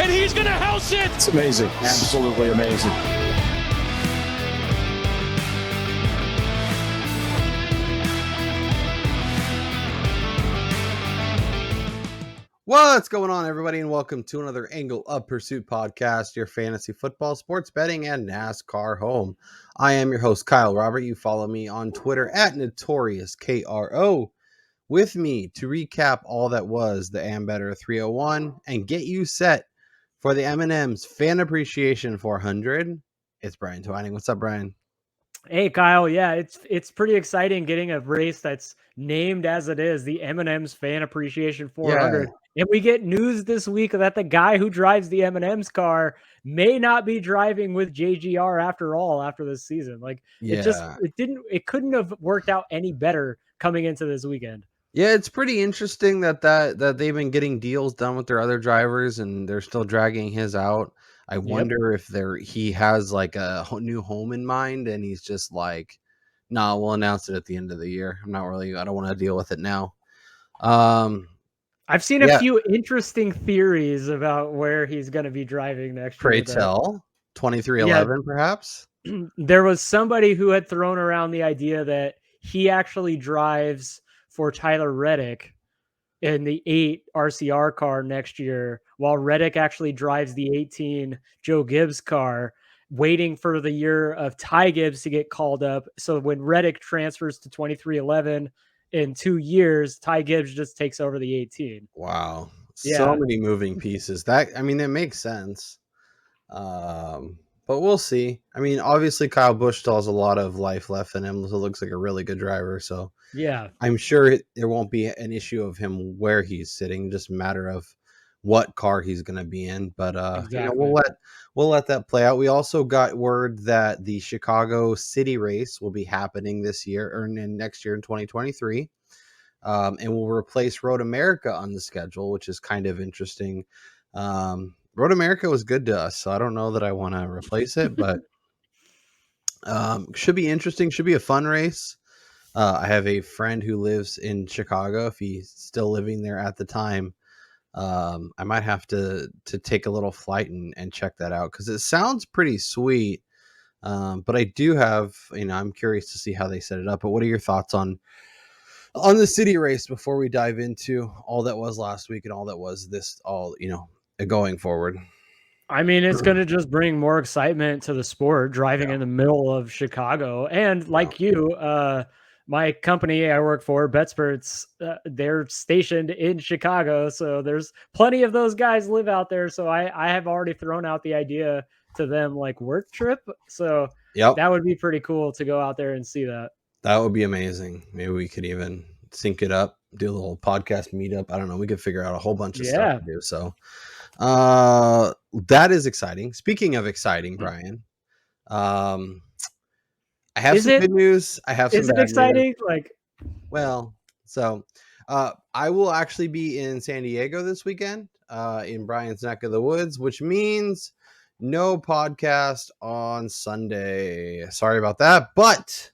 and he's going to house it. It's amazing. Absolutely amazing. What's going on, everybody, and welcome to another Angle of Pursuit podcast, your fantasy football, sports betting, and NASCAR home. I am your host, Kyle Robert. You follow me on Twitter at NotoriousKRO. With me to recap all that was the Ambetter 301 and get you set for the M&M's Fan Appreciation 400. It's Brian Twining. What's up, Brian? Hey, Kyle. Yeah, it's pretty exciting getting a race that's named as it is, the M&M's Fan Appreciation 400. Yeah. And we get news this week that the guy who drives the M&M's car may not be driving with JGR after all after this season. Like, it couldn't have worked out any better coming into this weekend. Yeah, it's pretty interesting that they've been getting deals done with their other drivers and they're still dragging his out. I wonder if he has like a new home in mind and he's just like, nah, we'll announce it at the end of the year. I don't want to deal with it now. I've seen a few interesting theories about where he's going to be driving next year. Pray tell, 2311 perhaps? There was somebody who had thrown around the idea that he actually drives for Tyler Reddick in the 8 RCR car next year, while Reddick actually drives the 18 Joe Gibbs car, waiting for the year of Ty Gibbs to get called up. So when Reddick transfers to 2311 in 2 years, Ty Gibbs just takes over the 18. Wow. Yeah. So many moving pieces. That makes sense. But we'll see. I mean, obviously Kyle Busch still has a lot of life left in him. So it looks like a really good driver. So yeah, I'm sure there won't be an issue of him where he's sitting, just a matter of what car he's going to be in. But exactly. we'll let that play out. We also got word that the Chicago City race will be happening this year or next year in 2023. And will replace Road America on the schedule, which is kind of interesting. Road America was good to us, so I don't know that I want to replace it, but should be interesting. Should be a fun race. I have a friend who lives in Chicago. If he's still living there at the time, I might have to take a little flight and check that out because it sounds pretty sweet. But I do have, I'm curious to see how they set it up. But what are your thoughts on the city race before we dive into all that was last week and all that was going forward? I mean, it's going to just bring more excitement to the sport, driving in the middle of Chicago. And like you, my company I work for, BetSperts, they're stationed in Chicago. So there's plenty of those guys live out there. So I have already thrown out the idea to them, like work trip. So that would be pretty cool to go out there and see that. That would be amazing. Maybe we could even sync it up, do a little podcast meetup. I don't know. We could figure out a whole bunch of stuff to do. So that is exciting. Speaking of exciting, Brian, I have some good news. I have some bad news. Is it exciting? I will actually be in San Diego this weekend, in Brian's neck of the woods, which means no podcast on Sunday. Sorry about that, but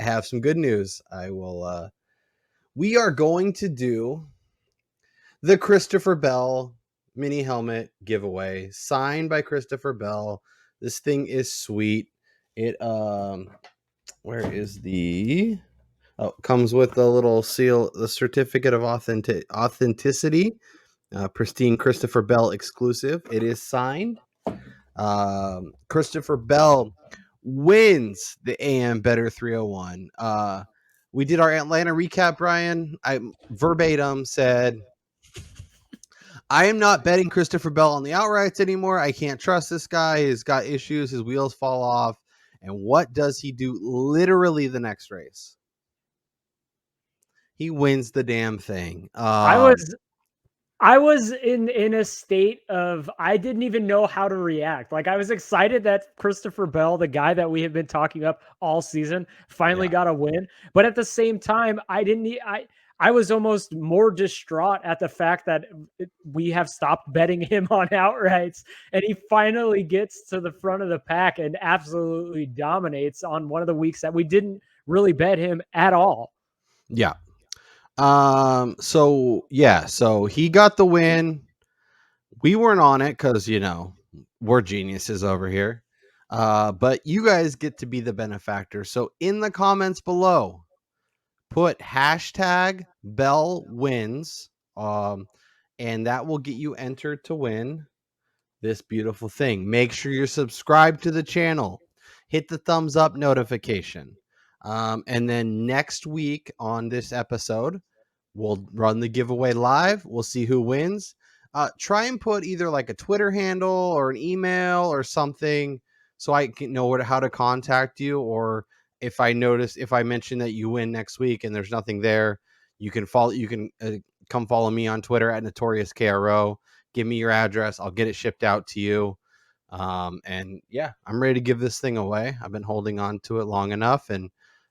I have some good news. We are going to do the Christopher Bell mini helmet giveaway signed by Christopher Bell. This thing is sweet. It where is comes with a little seal, the certificate of authenticity, pristine Christopher Bell exclusive. It is signed. Christopher Bell wins the Ambetter 301. We did our Atlanta recap, Brian. I verbatim said, I am not betting Christopher Bell on the outrights anymore. I can't trust this guy. He's got issues. His wheels fall off. And what does he do literally the next race? He wins the damn thing. I was in a state of, I didn't even know how to react. Like, I was excited that Christopher Bell, the guy that we have been talking up all season, finally got a win. But at the same time, I was almost more distraught at the fact that we have stopped betting him on outrights, and he finally gets to the front of the pack and absolutely dominates on one of the weeks that we didn't really bet him at all. Yeah. So he got the win. We weren't on it because, we're geniuses over here. But you guys get to be the benefactor. So in the comments below, put hashtag Bell wins. And that will get you entered to win this beautiful thing. Make sure you're subscribed to the channel. Hit the thumbs up notification. And then next week on this episode, we'll run the giveaway live. We'll see who wins. Try and put either like a Twitter handle or an email or something so I can know how to contact you. Or if I mention that you win next week and there's nothing there, you can come follow me on Twitter at NotoriousKRO. Give me your address. I'll get it shipped out to you. And yeah, I'm ready to give this thing away. I've been holding on to it long enough, and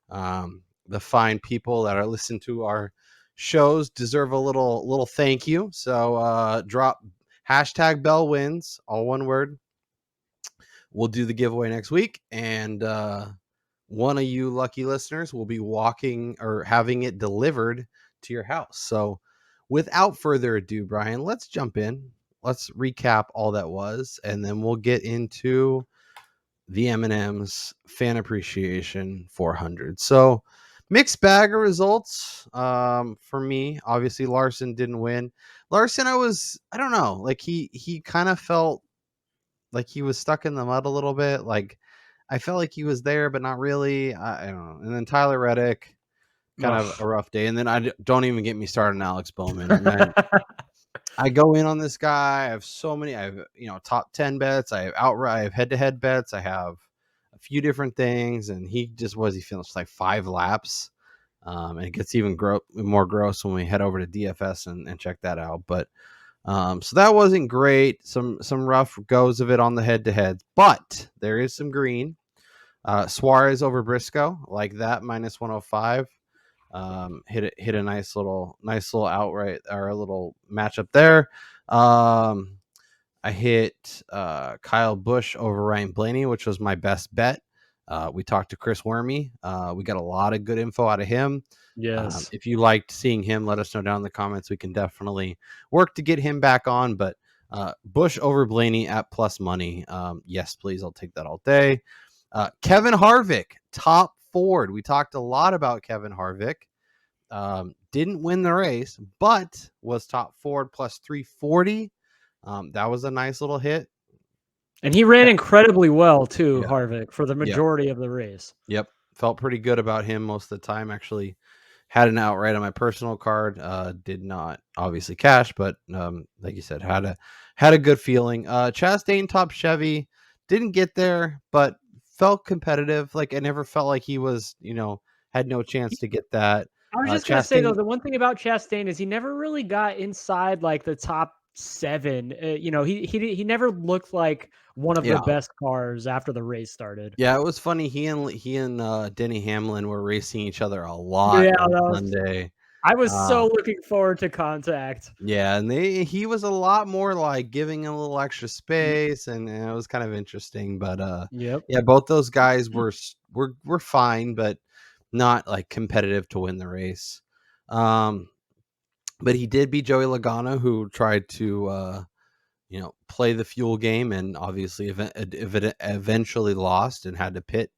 the fine people that are listening to our shows deserve a little thank you. So drop hashtag Bell wins, all one word. We'll do the giveaway next week, and one of you lucky listeners will be walking or having it delivered to your house. So without further ado, Brian, let's jump in. Let's recap all that was, and then we'll get into the M&M's Fan Appreciation 400. So mixed bag of results for me. Obviously, Larson didn't win. Larson, I don't know, like he kind of felt like he was stuck in the mud a little bit. Like I felt like he was there, but not really. I don't know. And then Tyler Reddick, kind of a rough day. And then don't even get me started on Alex Bowman. I go in on this guy. I have so many. I have top 10 bets. I have head-to-head bets. I have a few different things, and he finished like 5 laps. And it gets even more gross when we head over to DFS and check that out. But so that wasn't great. Some rough goes of it on the head-to-heads, but there is some green. Suarez over Briscoe, like that, minus 105. Hit a nice little outright or a little matchup there. I hit Kyle Busch over Ryan Blaney, which was my best bet. We talked to Chris Wormy. We got a lot of good info out of him. Yes. If you liked seeing him, let us know down in the comments. We can definitely work to get him back on. But Busch over Blaney at plus money. Yes, please. I'll take that all day. Kevin Harvick, top Ford. We talked a lot about Kevin Harvick. Didn't win the race, but was top Ford plus 340. That was a nice little hit. And he ran incredibly well too, Harvick, for the majority of the race. Yep. Felt pretty good about him most of the time. Actually had an outright on my personal card. Did not obviously cash, but like you said, had a good feeling. Chastain top Chevy, didn't get there, but felt competitive. Like I never felt like he was, had no chance to get that. I was just gonna say though, the one thing about Chastain is he never really got inside like the top 7. He never looked like one of the best cars after the race started. Yeah, it was funny. He and Denny Hamlin were racing each other a lot on Sunday. I was so looking forward to contact. Yeah, and he was a lot more like giving a little extra space, and it was kind of interesting. But yeah, both those guys were fine, but not like competitive to win the race. But he did beat Joey Logano, who tried to play the fuel game, and obviously eventually lost and had to pit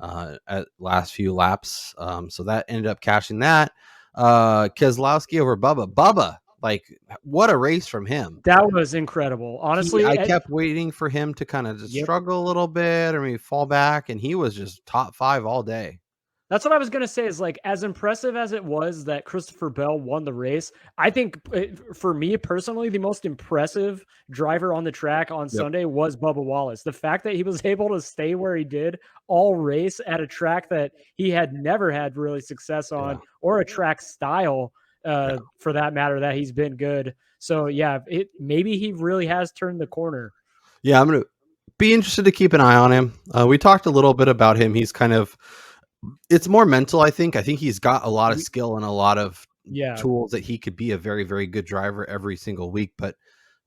at last few laps. So that ended up cashing that. Keselowski over Bubba, like what a race from him. That was incredible. Honestly, I kept waiting for him to kind of just struggle a little bit or maybe fall back, and he was just top 5 all day. That's what I was going to say is like, as impressive as it was that Christopher Bell won the race, I think for me personally, the most impressive driver on the track on Sunday was Bubba Wallace. The fact that he was able to stay where he did all race at a track that he had never had really success on, or a track style for that matter, that he's been good. So yeah, maybe he really has turned the corner. Yeah, I'm going to be interested to keep an eye on him. We talked a little bit about him. He's kind of, it's more mental, I think. I think he's got a lot of skill and a lot of tools that he could be a very, very good driver every single week, but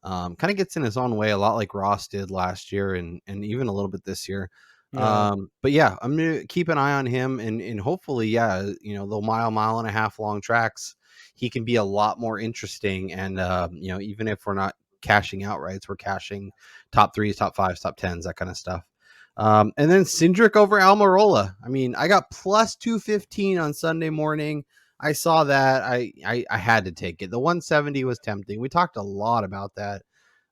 kind of gets in his own way a lot like Ross did last year and even a little bit this year. But yeah, I'm going to keep an eye on him and hopefully, the mile and a half long tracks, he can be a lot more interesting. And, even if we're not cashing outrights. We're cashing top 3s, top 5s, top 10s, that kind of stuff. And then Cindric over Almirola. I mean, I got plus 215 on Sunday morning. I saw that. I had to take it. The 170 was tempting. We talked a lot about that.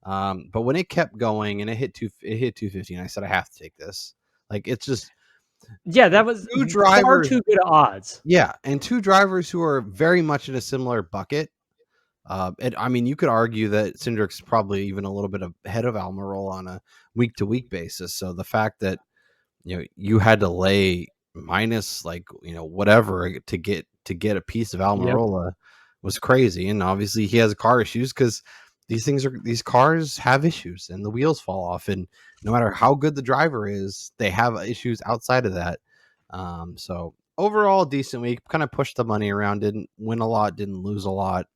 But when it kept going and it hit 215, I said, I have to take this. Like, it's just, that was two drivers, far too good odds. Yeah, and two drivers who are very much in a similar bucket. And I mean, you could argue that Cindric's probably even a little bit ahead of Almirola on a week-to-week basis. So the fact that you had to lay minus whatever to get a piece of Almirola was crazy. And obviously he has car issues because these cars have issues and the wheels fall off, and no matter how good the driver is, they have issues outside of that. So overall, decent week. Kind of pushed the money around. Didn't win a lot. Didn't lose a lot.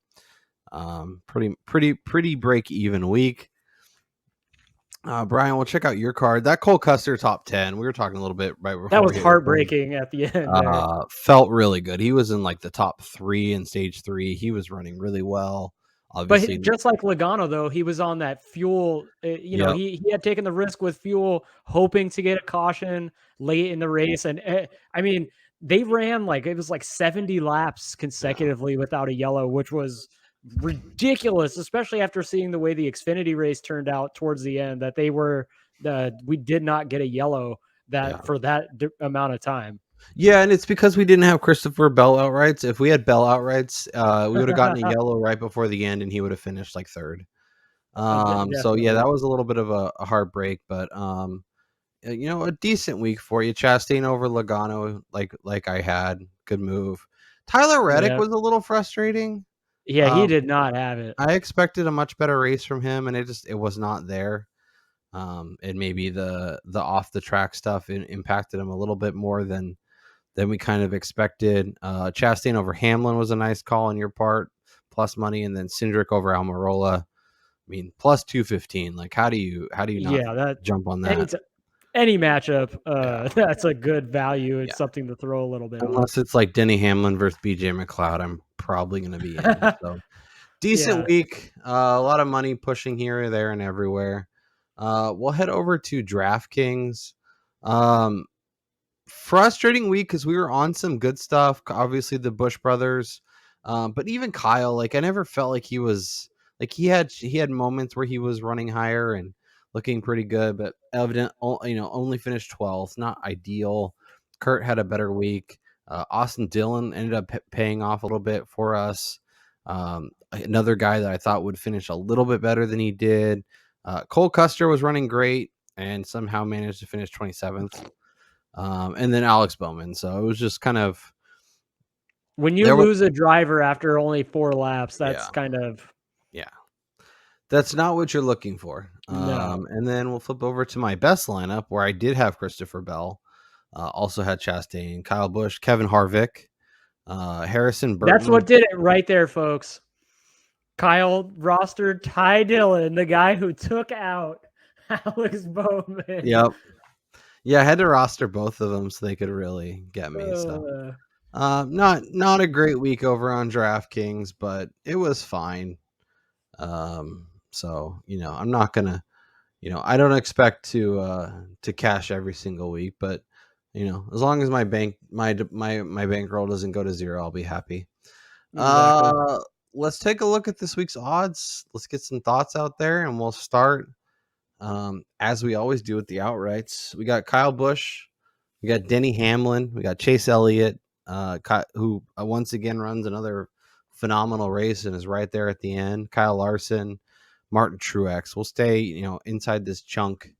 Pretty break even week. Brian, we'll check out your card. That Cole Custer top 10. We were talking a little bit right before. That was heartbreaking at the end. Felt really good. He was in like the top 3 in stage 3. He was running really well. Obviously, but just like Logano, though, he was on that fuel. He had taken the risk with fuel, hoping to get a caution late in the race. And I mean, they ran it was like 70 laps consecutively without a yellow, which was ridiculous, especially after seeing the way the Xfinity race turned out towards the end. That we did not get a yellow for that amount of time. Yeah, and it's because we didn't have Christopher Bell outrights. If we had Bell outrights, we would have gotten a yellow right before the end, and he would have finished like 3rd. So yeah, that was a little bit of a heartbreak, but a decent week for you. Chastain over Logano, like I had. Good move. Tyler Reddick was a little frustrating. Yeah, he did not have it. I expected a much better race from him, and it was not there. And maybe the off the track stuff impacted him a little bit more than we kind of expected. Chastain over Hamlin was a nice call on your part, plus money, and then Cindric over Almirola. I mean, plus 215. Like, how do you not jump on that? Any matchup, that's a good value. It's something to throw a little bit. Unless it's like Denny Hamlin versus BJ McLeod, I'm probably going to be in. So decent week. A lot of money pushing here, there, and everywhere. We'll head over to DraftKings. Frustrating week because we were on some good stuff. Obviously, the Busch brothers, but even Kyle. Like, I never felt like he was he had moments where he was running higher and looking pretty good, but only finished 12th. Not ideal. Kurt had a better week. Austin Dillon ended up paying off a little bit for us. Another guy that I thought would finish a little bit better than he did. Cole Custer was running great and somehow managed to finish 27th. And then Alex Bowman. So it was just kind of, when you lose a driver after only 4 laps, that's kind of, that's not what you're looking for. No. And then we'll flip over to my best lineup where I did have Christopher Bell, also had Chastain, Kyle Busch, Kevin Harvick, Harrison Burton. That's what did it right there, folks. Kyle rostered Ty Dillon, the guy who took out Alex Bowman. Yep. Yeah, I had to roster both of them so they could really get me. So, not a great week over on DraftKings, but it was fine. So I'm not gonna, I don't expect to cash every single week, but as long as my bankroll doesn't go to 0, I'll be happy. Exactly. Let's take a look at this week's odds. Let's get some thoughts out there, and we'll start as we always do with the outrights. We got Kyle Busch, we got Denny Hamlin, we got Chase Elliott, who once again runs another phenomenal race and is right there at the end. Kyle Larson, Martin Truex. We'll stay, inside this chunk.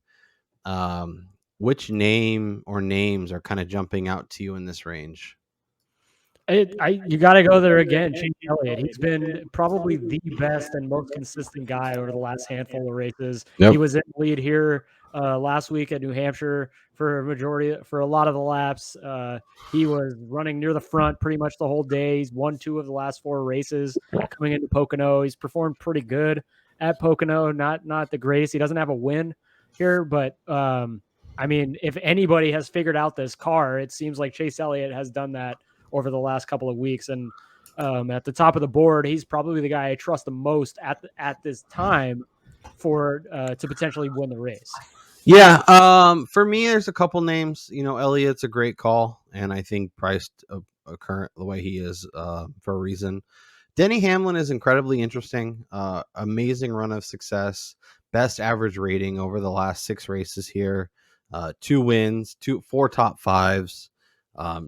Which name or names are kind of jumping out to you in this range? You got to go there again. Chase Elliott. He's been probably the best and most consistent guy over the last handful of races. Yep. He was in the lead here last week at New Hampshire for a lot of the laps. He was running near the front pretty much the whole day. He's won 2 of the last 4 races coming into Pocono. He's performed pretty good at Pocono. Not the greatest. He doesn't have a win here, but I mean, if anybody has figured out this car, it seems like Chase Elliott has done that over the last couple of weeks. And at the top of the board, he's probably the guy I trust the most at this time. for to potentially win the race. Yeah, for me, there's a couple names. Elliott's a great call, and I think priced a current the way he is for a reason. Denny Hamlin is incredibly interesting. Amazing run of success, best average rating over the last 6 races here. 2 wins, 4 top 5s.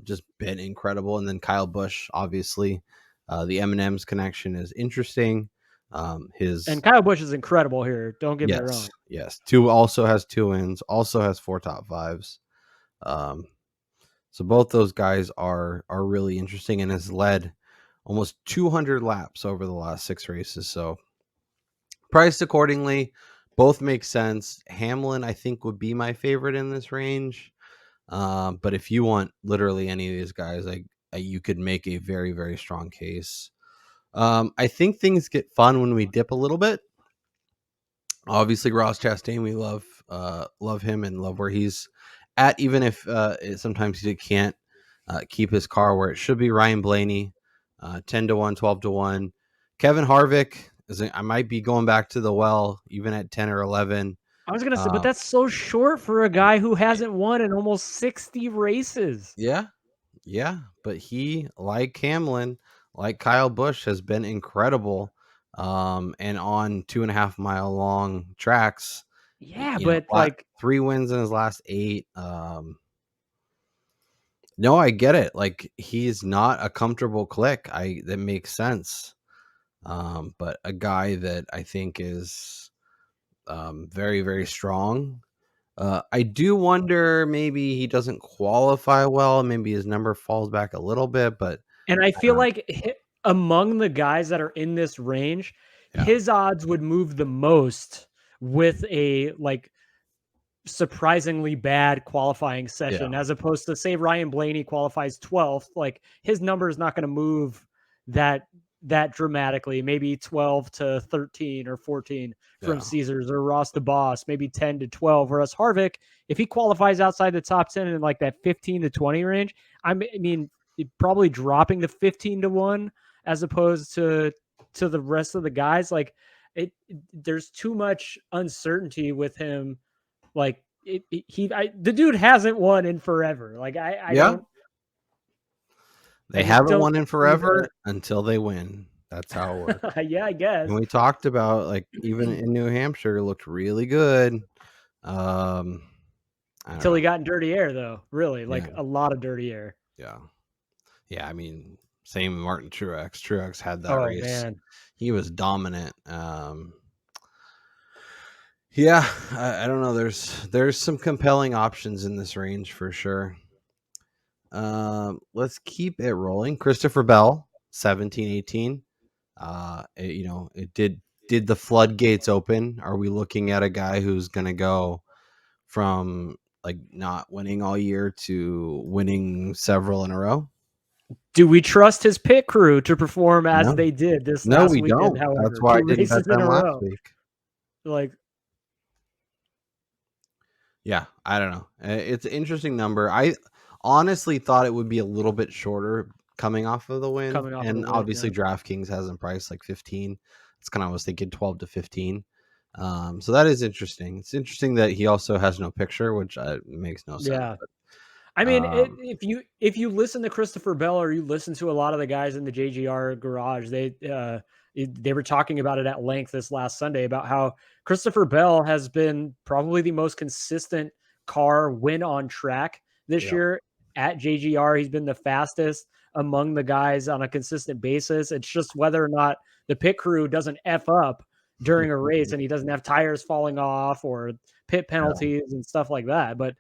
Just been incredible. And then Kyle Busch, obviously, the M&M's connection is interesting. And Kyle Busch is incredible here. Don't get me wrong. Yes. Also has 2 wins, also has 4 top 5s. So both those guys are really interesting and has led almost 200 laps over the last 6 races. So priced accordingly, both make sense. Hamlin, I think, would be my favorite in this range. But if you want literally any of these guys, you could make a very, very strong case. I think things get fun when we dip a little bit. Obviously, Ross Chastain, we love him and love where he's at, even if sometimes he can't keep his car where it should be. Ryan Blaney, 10-1, 12-1. Kevin Harvick, I might be going back to the well, even at 10 or 11. I was gonna say, but that's so short for a guy who hasn't won in almost 60 races. Yeah, but he, like Hamlin, like Kyle Busch, has been incredible. And on 2.5 mile long tracks. Yeah, but like 3 wins in his last 8. No, I get it. Like, he's not a comfortable click. That makes sense. But a guy that I think is very, very strong. I do wonder maybe he doesn't qualify well. Maybe his number falls back a little bit, and I feel like among the guys that are in this range, his odds would move the most with a surprisingly bad qualifying session, as opposed to, say, Ryan Blaney qualifies 12th. Like, his number is not going to move that dramatically. Maybe 12 to 13 or 14 from Caesars, or Ross the Boss, maybe 10 to 12. Whereas Harvick, if he qualifies outside the top 10 in like that 15 to 20 range, I mean, probably dropping to 15-1 as opposed to the rest of the guys. Like, there's too much uncertainty with him. Like, the dude hasn't won in forever. Like, I don't. They haven't won in forever until they win. That's how it works. Yeah, I guess. And we talked about, like, even in New Hampshire, looked really good. Until he got in dirty air, though. Really, a lot of dirty air. Yeah. I mean, same Martin Truex. Truex had that race. Man. He was dominant. Yeah, I don't know. There's some compelling options in this range for sure. Let's keep it rolling. Christopher Bell, 17-18. It did the floodgates open? Are we looking at a guy who's going to go from like not winning all year to winning several in a row? Do we trust his pit crew to perform as they did this last weekend? No, we don't. However, that's why I didn't bet them last week. I don't know. It's an interesting number. I honestly thought it would be a little bit shorter coming off of the win. Obviously DraftKings has him priced like 15. It's kind of, I was thinking 12 to 15. So that is interesting. It's interesting that he also has no picture, which makes no sense. Yeah. But, I mean, if you listen to Christopher Bell, or you listen to a lot of the guys in the JGR garage, they were talking about it at length this last Sunday about how Christopher Bell has been probably the most consistent car win on track this year at JGR. He's been the fastest among the guys on a consistent basis. It's just whether or not the pit crew doesn't F up during a race and he doesn't have tires falling off or pit penalties and stuff like that. But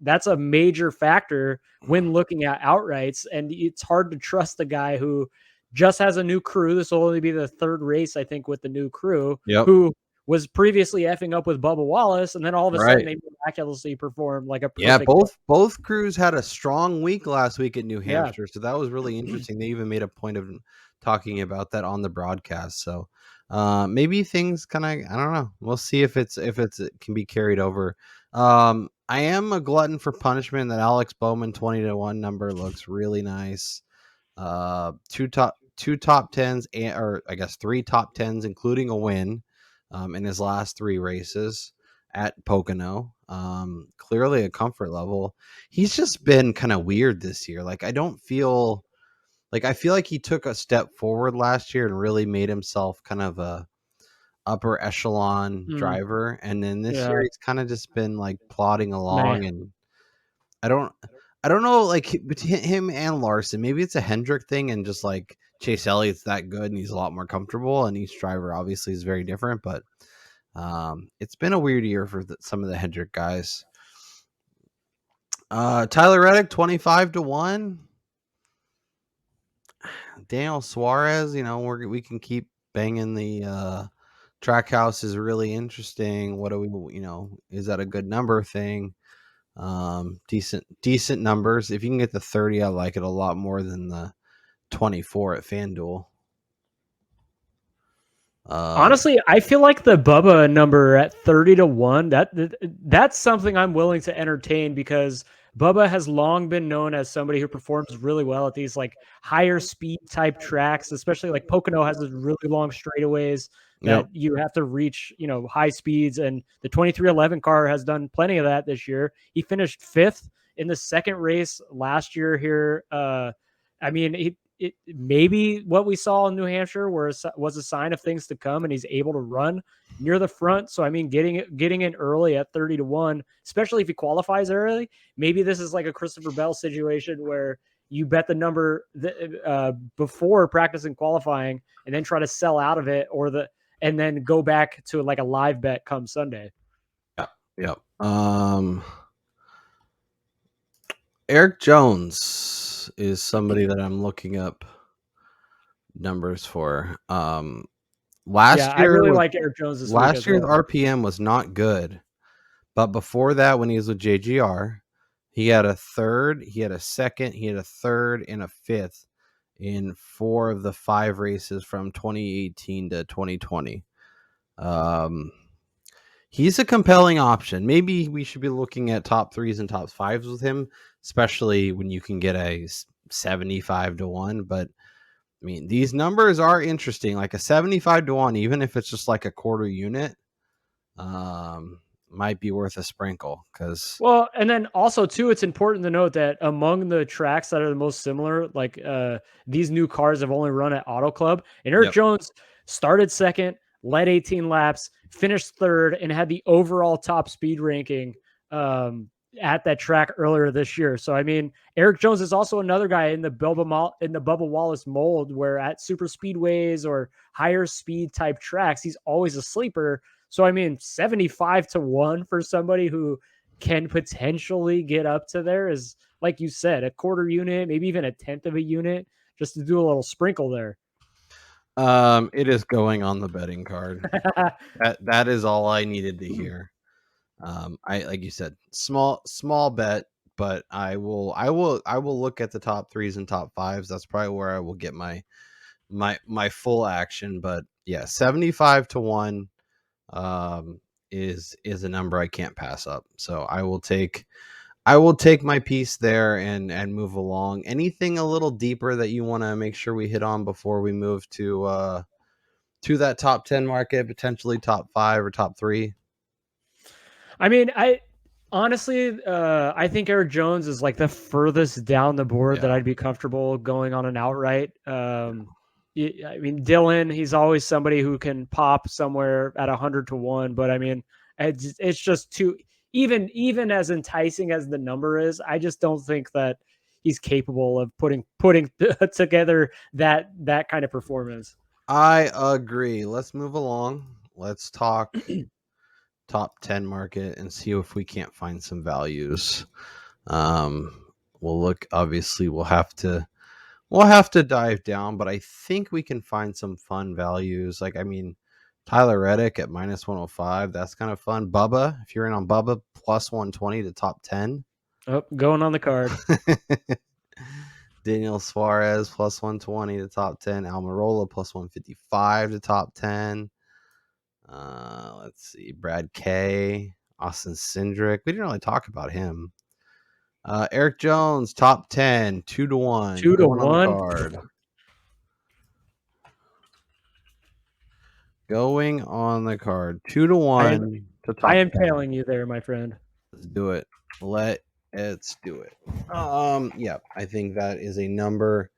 that's a major factor when looking at outrights. And it's hard to trust the guy who just has a new crew. This will only be the 3rd race, I think, with the new crew, who was previously effing up with Bubba Wallace, and then all of a sudden they miraculously performed like a perfect both crews had a strong week last week at New Hampshire, so that was really interesting. They even made a point of talking about that on the broadcast. So maybe things kind of, I don't know. We'll see if it can be carried over. I am a glutton for punishment. That Alex Bowman 20-1 number looks really nice. 2 top 10s, or I guess 3 top 10s, including a win. in his last 3 races at Pocono. Clearly a comfort level. He's just been kind of weird this year. Like, I feel like he took a step forward last year and really made himself kind of a upper echelon driver. And then this year he's kind of just been like plodding along. And I don't know, like between him and Larson, maybe it's a Hendrick thing and just like Chase Elliott's that good and he's a lot more comfortable, and each driver obviously is very different, but it's been a weird year for some of the Hendrick guys. Tyler Reddick 25-1. Daniel Suarez, we can keep banging the track house is really interesting. What do we, is that a good number thing? Decent numbers. If you can get the 30, I like it a lot more than the 24 at FanDuel. Honestly, I feel like the Bubba number at 30-1, that's something I'm willing to entertain, because Bubba has long been known as somebody who performs really well at these like higher speed type tracks, especially like Pocono has those really long straightaways that you have to reach, high speeds. And the 2311 car has done plenty of that this year. He finished 5th in the second race last year here. I mean, maybe what we saw in New Hampshire was a sign of things to come, and he's able to run near the front. So, I mean, getting in early at 30-1, especially if he qualifies early, maybe this is like a Christopher Bell situation where you bet the number before practice and qualifying and then try to sell out of it, and then go back to like a live bet come Sunday. Yeah. Eric Jones is somebody that I'm looking up numbers for. Last year, I really like Eric Jones this week. Last year's RPM was not good, but before that, when he was with JGR, he had a third, he had a second, he had a third, and a fifth in 4 of the 5 races from 2018 to 2020. He's a compelling option. Maybe we should be looking at top 3s and top 5s with him, especially when you can get a 75-1. But I mean, these numbers are interesting. Like a 75-1, even if it's just like a quarter unit, might be worth a sprinkle. Well, and then also too, it's important to note that among the tracks that are the most similar, like these new cars have only run at Auto Club, and Eric Jones started second, led 18 laps, finished third, and had the overall top speed ranking at that track earlier this year. So, I mean, Eric Jones is also another guy in the Bubba Wallace mold, where at super speedways or higher speed type tracks, he's always a sleeper. So, I mean, 75-1 for somebody who can potentially get up to there is, like you said, a quarter unit, maybe even a tenth of a unit, just to do a little sprinkle there. It is going on the betting card. that is all I needed to hear. I, like you said, small bet, but I will look at the top 3s and top 5s. That's probably where I will get my full action. But yeah, 75-1 is a number I can't pass up. So I will take my piece there and move along. Anything a little deeper that you want to make sure we hit on before we move to that top 10 market, potentially top 5 or top 3? I mean, I honestly, I think Eric Jones is like the furthest down the board that I'd be comfortable going on an outright. I mean, Dylan, he's always somebody who can pop somewhere at 100-1, but I mean, it's just too, even as enticing as the number is, I just don't think that he's capable of putting together that kind of performance. I agree. Let's move along. Let's talk top 10 market and see if we can't find some values. We'll look, obviously we'll have to dive down, but I think we can find some fun values. Like, I mean, Tyler Reddick at -105, that's kind of fun. Bubba, if you're in on Bubba, +120 to top 10. Oh, going on the card. Daniel Suarez +120 to top 10. Almirola +155 to top 10. Let's see. Brad K, Austin Cindric. We didn't really talk about him. Eric Jones, top 10, 2-1. 2-1 on the card. Going on the card. 2-1 to top. I am tailing you there, my friend. Let's do it. Let's do it. Yeah, I think that is a number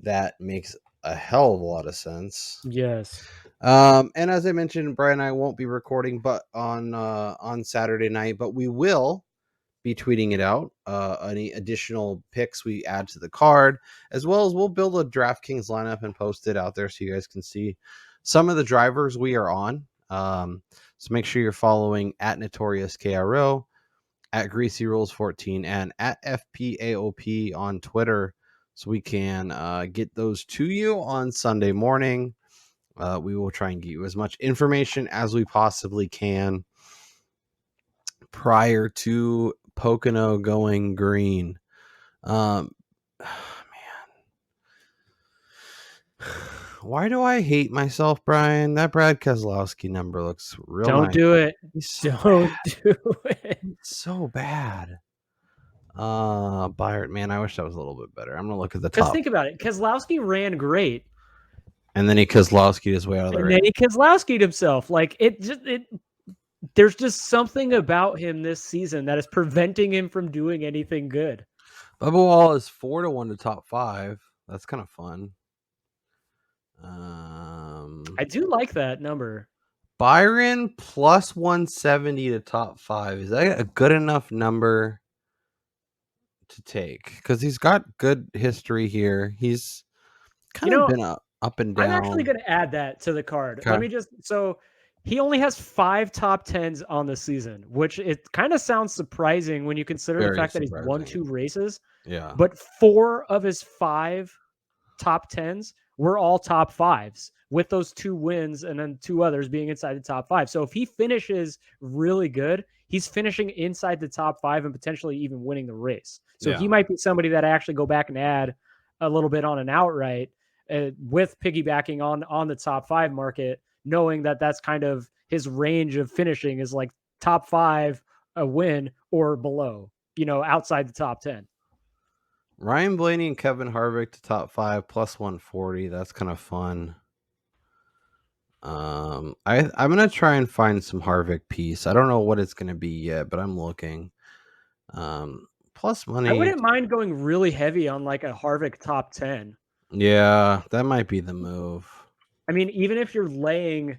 that makes a hell of a lot of sense. Yes. And as I mentioned, Brian and I won't be recording but on Saturday night, but we will be tweeting it out. Any additional picks we add to the card, as well as we'll build a DraftKings lineup and post it out there so you guys can see some of the drivers we are on. So make sure you're following at Notorious KRO, at Greasy Rules 14, and at FPAOP on Twitter, so we can get those to you on Sunday morning. We will try and get you as much information as we possibly can prior to Pocono going green. Man, why do I hate myself, Brian? That Brad Keselowski number looks real Don't nice. do it. So Don't do it. It's so bad. Byron, man, I wish that was a little bit better. I'm gonna look at the Because top. think about it. Keselowski ran great. And then he Keselowski'd his way out of the And race. then he Keselowski'd himself. Like there's just something about him this season that is preventing him from doing anything good. Bubba Wall is 4-1 to top 5. That's kind of fun. I do like that number. Byron plus 170 to top 5. Is that a good enough number to take? Because he's got good history here. He's kind of been up and down. I'm actually going to add that to the card. Okay. Let me so he only has 5 top 10s on the season, which it kind of sounds surprising when you consider the fact that he's won 2 races. Yeah. But 4 of his 5 top 10s were all top 5s, with those 2 wins and then 2 others being inside the top 5. So if he finishes really good, he's finishing inside the top 5 and potentially even winning the race. So he might be somebody that I actually go back and add a little bit on an outright with piggybacking on the top 5 market, knowing that that's kind of his range of finishing is like top 5, a win or below, outside the top 10. Ryan Blaney and Kevin Harvick to top 5 plus 140. That's kind of fun. I'm gonna try and find some Harvick piece. I don't know what it's gonna be yet, but I'm looking. Plus money. I wouldn't mind going really heavy on like a Harvick top 10. Yeah, that might be the move. I mean, even if you're laying,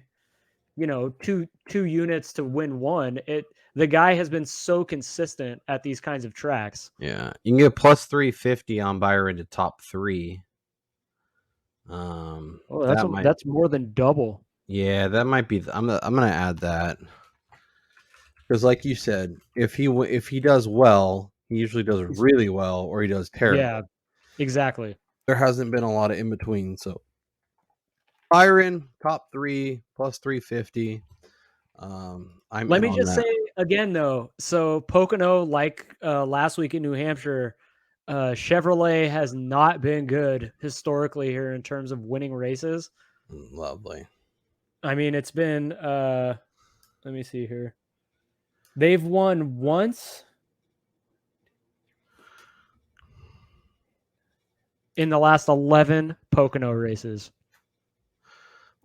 two units to win 1, the guy has been so consistent at these kinds of tracks. Yeah, you can get plus 350 on Byron to top 3. That's more than double. Yeah, that might be. I'm gonna add that because, like you said, if he does well, he usually does really well, or he does terrible. Yeah, exactly. There hasn't been a lot of in between. So Byron top 3 plus 350. Let me just say again though. So Pocono, like last week in New Hampshire, Chevrolet has not been good historically here in terms of winning races. Lovely. I mean, it's been let me see here. They've won once in the last 11 Pocono races.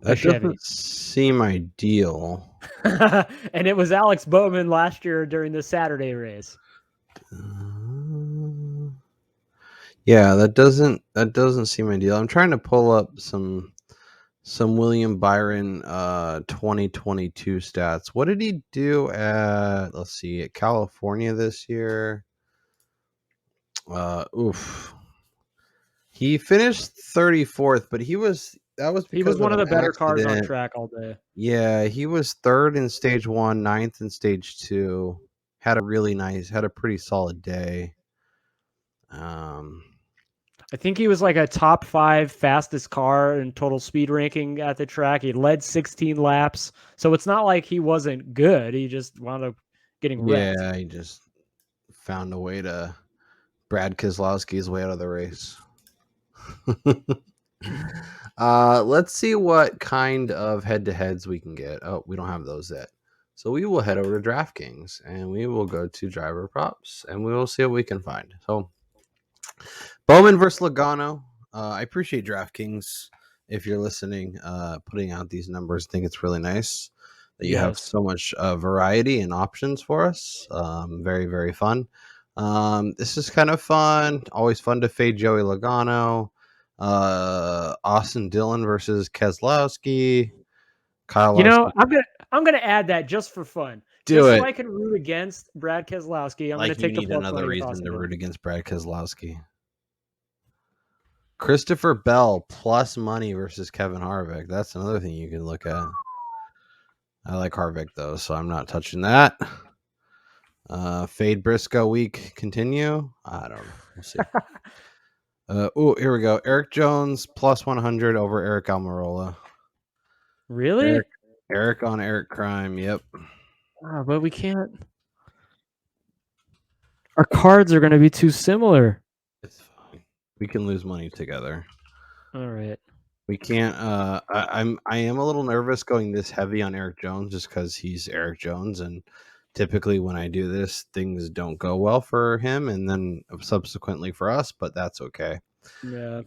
That doesn't seem ideal. And it was Alex Bowman last year during the Saturday race. Yeah, that doesn't seem ideal. I'm trying to pull up some William Byron 2022 stats. What did he do at California this year? He finished 34th, but he was one of the better cars on track all day. Yeah, he was 3rd in stage 1, 9th in stage 2. Had a pretty solid day. I think he was like a top 5 fastest car in total speed ranking at the track. He led 16 laps. So it's not like he wasn't good. He just wound up getting wrecked. Yeah, he just found a way to Brad Keselowski's way out of the race. Let's see what kind of head-to-heads we can get. Oh, we don't have those yet. So we will head over to DraftKings and we will go to driver props and we will see what we can find. So Bowman versus Logano. I appreciate DraftKings if you're listening, putting out these numbers. I think it's really nice that you have so much variety and options for us. Very, very fun. This is kind of fun. Always fun to fade Joey Logano. Austin Dillon versus Keselowski. Kyle Larson. I'm gonna add that just for fun. So I can root against Brad Keselowski. I'm gonna take the plus another money reason to root against Brad Keselowski. Christopher Bell plus money versus Kevin Harvick. That's another thing you can look at. I like Harvick though, so I'm not touching that. Fade Briscoe week continue. I don't know. We'll see. Here we go. Eric Jones plus 100 over Eric Almirola. Really? Eric on Eric Crime. Yep. But we can't. Our cards are going to be too similar. It's fine. We can lose money together. All right. We can't. I am a little nervous going this heavy on Eric Jones just because he's Eric Jones, and typically when I do this, things don't go well for him, and then subsequently for us. But that's okay. Yeah.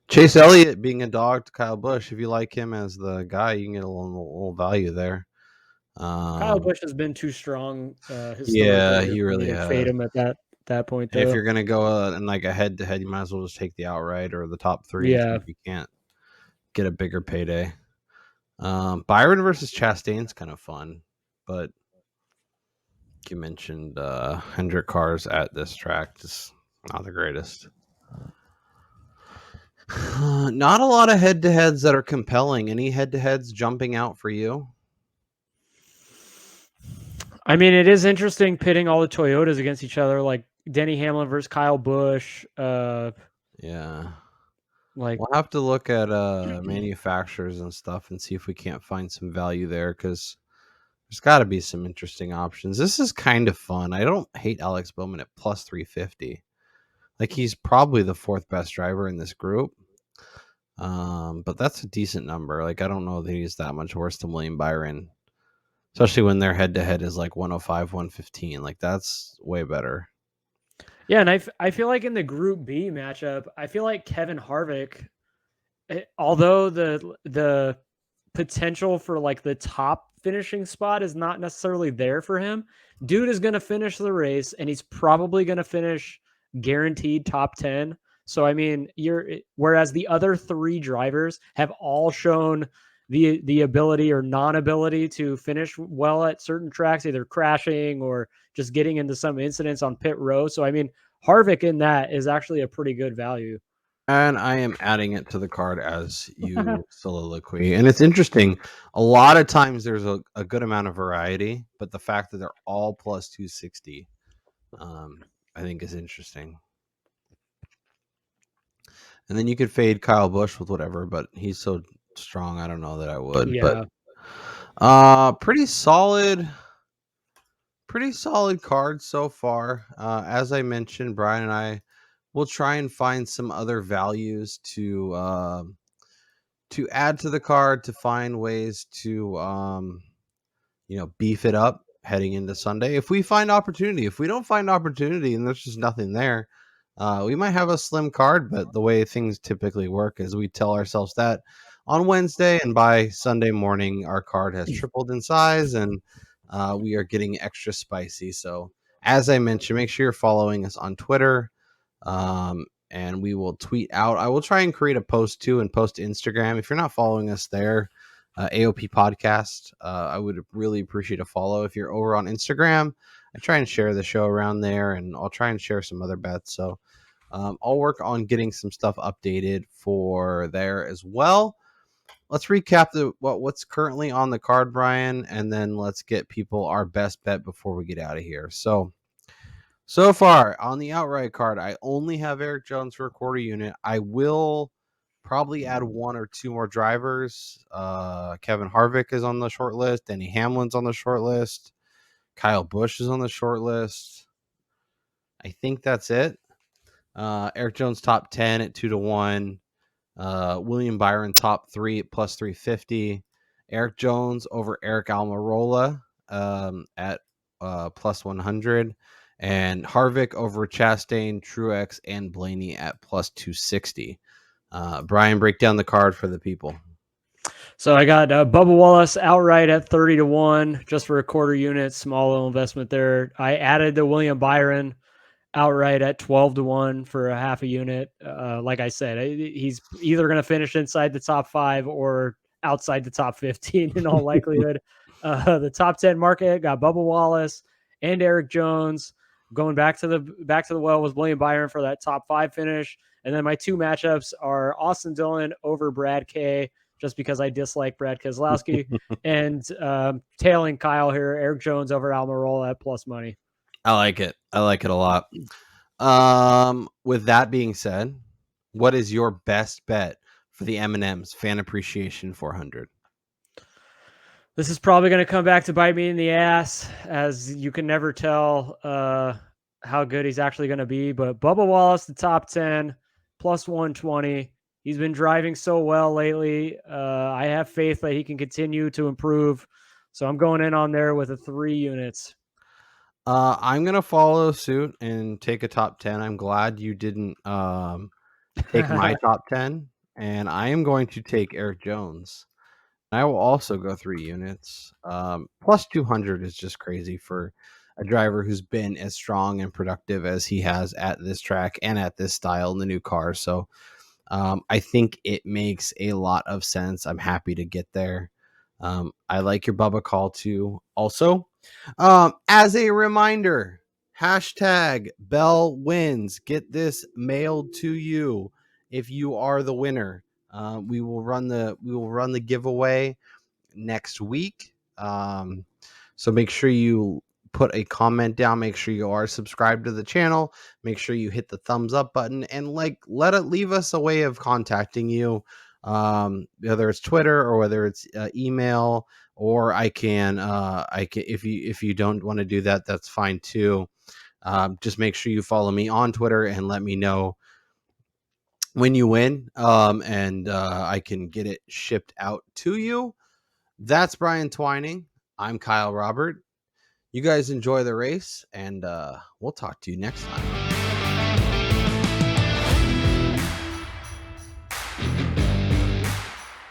Chase Elliott being a dog to Kyle Busch. If you like him as the guy, you can get a little value there. Kyle Busch has been too strong. Yeah, he really has. Fade him at that point. Though. If you're gonna go in like a head-to-head, you might as well just take the outright or the top three. Yeah, if you can't get a bigger payday. Byron versus Chastain's kind of fun, but you mentioned Hendrick cars at this track, just not the greatest. Not a lot of head-to-heads that are compelling. Any head-to-heads jumping out for you? I mean, it is interesting pitting all the Toyotas against each other, like Denny Hamlin versus Kyle Busch. Yeah. Like we'll have to look at manufacturers and stuff and see if we can't find some value there, because there's got to be some interesting options. This is kind of fun. I don't hate Alex Bowman at plus 350. Like, he's probably the fourth best driver in this group. But that's a decent number. Like, I don't know that he's that much worse than William Byron, especially when their head-to-head is like 105, 115. Like, that's way better. Yeah, and I feel like in the Group B matchup, I feel like Kevin Harvick, although the potential for like the top finishing spot is not necessarily there for him, dude is going to finish the race, and he's probably going to finish guaranteed top 10. So, I mean, whereas the other three drivers have all shown the ability or non-ability to finish well at certain tracks, either crashing or just getting into some incidents on pit row. So, I mean, Harvick in that is actually a pretty good value. And I am adding it to the card as you soliloquy. And it's interesting. A lot of times there's a good amount of variety, but the fact that they're all plus 260, I think is interesting. And then you could fade Kyle Busch with whatever, but he's so strong. I don't know that I would. Yeah. But pretty solid card so far. As I mentioned, Brian and I will try and find some other values to add to the card, to find ways to beef it up heading into Sunday. If we find opportunity, if we don't find opportunity and there's just nothing there, we might have a slim card. But the way things typically work is we tell ourselves that on Wednesday, and by Sunday morning, our card has tripled in size, and we are getting extra spicy. So, as I mentioned, make sure you're following us on Twitter, and we will tweet out. I will try and create a post too, and post to Instagram. If you're not following us there, AOP Podcast, I would really appreciate a follow. If you're over on Instagram, I try and share the show around there, and I'll try and share some other bets. So I'll work on getting some stuff updated for there as well. Let's recap what's currently on the card, Brian, and then let's get people our best bet before we get out of here. So far on the outright card, I only have Eric Jones for a quarter unit. I will probably add one or two more drivers. Kevin Harvick is on the short list. Denny Hamlin's on the short list. Kyle Busch is on the short list. I think that's it. Eric Jones top 10 at 2-1. William Byron top 3 at plus 350. Eric Jones over Eric Almirola at plus 100. and Harvick over Chastain, Truex, and Blaney at plus 260. Brian, break down the card for the people. So I got Bubba Wallace outright at 30-1, just for a quarter unit, small little investment there. I added the William Byron outright at 12-1 for a half a unit. Like I said, he's either going to finish inside the top 5 or outside the top 15 in all likelihood. The top 10 market got Bubba Wallace and Eric Jones. Going back to the well with William Byron for that top 5 finish. And then my 2 matchups are Austin Dillon over Brad K, just because I dislike Brad Keselowski, and tailing Kyle here, Eric Jones over Almirola at plus money. I like it. I like it a lot. With that being said, what is your best bet for the M&M's Fan Appreciation 400? This is probably going to come back to bite me in the ass, as you can never tell how good he's actually going to be. But Bubba Wallace, the top 10, plus 120. He's been driving so well lately. I have faith that he can continue to improve. So I'm going in on there with a 3 units. I'm going to follow suit and take a top 10. I'm glad you didn't take my top 10. And I am going to take Eric Jones. I will also go 3 units. Plus 200 is just crazy for a driver who's been as strong and productive as he has at this track and at this style in the new car. So I think it makes a lot of sense. I'm happy to get there. I like your Bubba call too. Also, as a reminder, hashtag Bell wins. Get this mailed to you if you are the winner. We will run the giveaway next week. So make sure you put a comment down. Make sure you are subscribed to the channel. Make sure you hit the thumbs up button and leave us a way of contacting you, whether it's Twitter or whether it's email, or I can if you don't want to do that, that's fine too. Just make sure you follow me on Twitter and let me know when you win, and I can get it shipped out to you. That's Brian Twining. I'm Kyle Robert. You guys enjoy the race, and we'll talk to you next time.